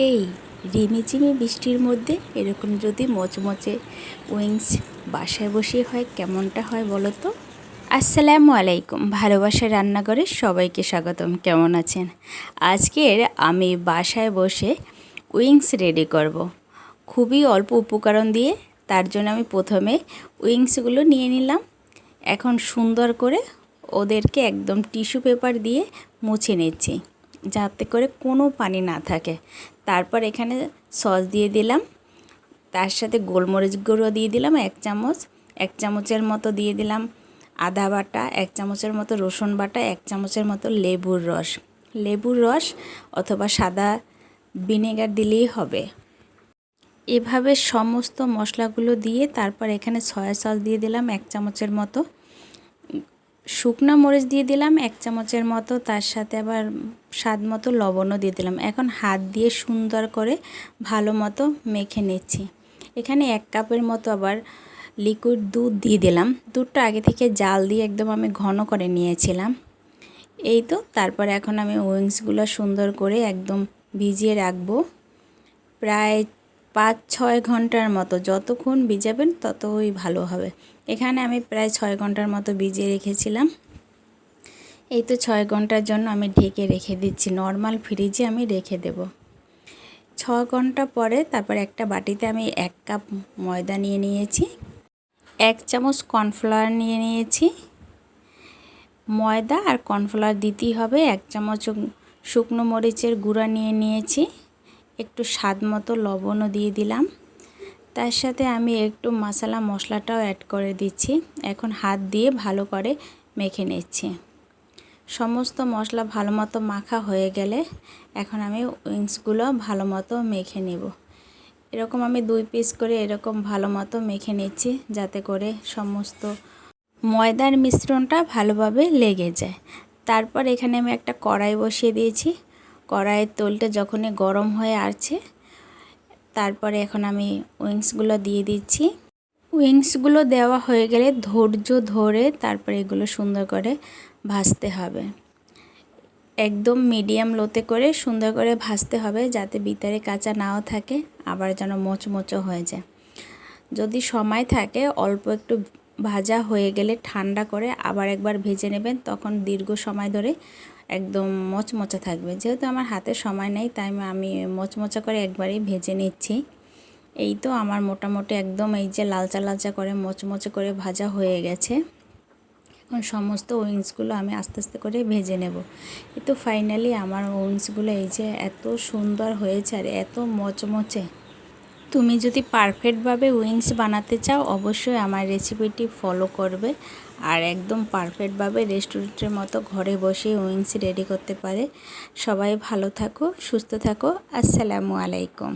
এই রিমিঝিমি বৃষ্টির মধ্যে এরকম যদি মচমচে উইংস বাসায় বসে হয় কেমনটা হয় বলো তো। আসসালামু আলাইকুম, ভালোবাসার রান্নাঘরে সবাইকে স্বাগতম। কেমন আছেন? আজকের আমি বাসায় বসে উইংস রেডি করব। খুবই অল্প উপকরণ দিয়ে। তার জন্য আমি প্রথমে উইংসগুলো নিয়ে নিলাম। এখন সুন্দর করে ওদেরকে একদম টিস্যু পেপার দিয়ে মুছে নিচ্ছি, যাতে করে কোনো পানি না থাকে। তারপর এখানে সস দিয়ে দিলাম, তার সাথে গোলমরিচ গুঁড়ো দিয়ে দিলাম 1 চামচ, 1 চামচের মতো দিয়ে দিলাম আদা বাটা, 1 চামচের মতো রসুন বাটা, 1 চামচের মতো লেবুর রস অথবা সাদা ভিনেগার দিলেই হবে। এভাবে সমস্ত মশলাগুলো দিয়ে তারপর এখানে সয়া সস দিয়ে দিলাম 1 চামচের মতো, শুকনো মরিচ দিয়ে দিলাম 1 চামচের মতো, তার সাথে আবার স্বাদ মতো লবণও দিয়ে দিলাম। এখন হাত দিয়ে সুন্দর করে ভালো মতো মেখে নিচ্ছি। এখানে 1 কাপের মতো আবার লিকুইড দুধ দিয়ে দিলাম। দুধটা আগে থেকে জাল দিয়ে একদম আমি ঘন করে নিয়েছিলাম। এই তো, তারপরে এখন আমি উইংসগুলো সুন্দর করে একদম ভিজিয়ে রাখবো প্রায় 5-6 ঘন্টার মতো। যতক্ষণ ভিজাবেন ততই ভালো হবে। এখানে আমি প্রায় 6 ঘন্টার মতো ভিজিয়ে রেখেছিলাম। এই তো 6 ঘন্টার জন্য আমি ঢেকে রেখে দিচ্ছি, নর্মাল ফ্রিজে আমি রেখে দেব। 6 ঘন্টা পরে তারপর একটা বাটিতে আমি 1 কাপ ময়দা নিয়ে নিয়েছি, 1 চামচ কর্নফ্লাওয়ার নিয়ে নিয়েছি। ময়দা আর কর্নফ্লাওয়ার দিতেই হবে। 1 চামচ শুকনো মরিচের গুঁড়া নিয়ে নিয়েছি, একটু স্বাদ মতো লবণও দিয়ে দিলাম। তার সাথে আমি একটু মশলাটাও অ্যাড করে দিচ্ছি। এখন হাত দিয়ে ভালো করে মেখে নিচ্ছি। সমস্ত মশলা ভালো মতো মাখা হয়ে গেলে এখন আমি উইংসগুলো ভালো মতো মেখে নেব। এরকম আমি 2 পিস করে এরকম ভালো মতো মেখে নিচ্ছি, যাতে করে সমস্ত ময়দার মিশ্রণটা ভালোভাবে লেগে যায়। তারপর এখানে আমি একটা কড়াই বসিয়ে দিয়েছি। কড়াইয়ের তেলটা যখনই গরম হয়ে আসছে, তারপরে এখন আমি উইংসগুলো দিয়ে দিচ্ছি। উইংসগুলো দেওয়া হয়ে গেলে ধৈর্য ধরে তারপরে এগুলো সুন্দর করে ভাজতে হবে। একদম মিডিয়াম লোতে করে সুন্দর করে ভাজতে হবে, যাতে ভিতরে কাঁচা নাও থাকে, আবার যেন মোচমোচো হয়ে যায়। যদি সময় থাকে অল্প একটু ভাজা হয়ে গেলে ঠান্ডা করে আবার একবার ভেজে নেবেন, তখন দীর্ঘ সময় ধরে একদম মোচমোচা থাকবে। যেহেতু আমার হাতে সময় নেই, তাই আমি মোচমোচা করে একবারেই ভেজে নিচ্ছি। এই তো আমার মোটামুটি একদম এই যে লালচা লালচা করে মোচমোচে করে ভাজা হয়ে গেছে। এখন সমস্ত উইংসগুলো আমি আস্তে আস্তে করে ভেজে নেব। এই তো ফাইনালি আমার উইংসগুলো এই যে এত সুন্দর হয়েছে আর এত মচমচে। তুমি যদি পারফেক্টভাবে উইংস বানাতে চাও অবশ্যই আমার রেসিপিটি ফলো করবে, আর একদম পারফেক্টভাবে রেস্টুরেন্টের মতো ঘরে বসে উইংস রেডি করতে পারে। সবাই ভালো থাকো, সুস্থ থাকো। আসসালামু আলাইকুম।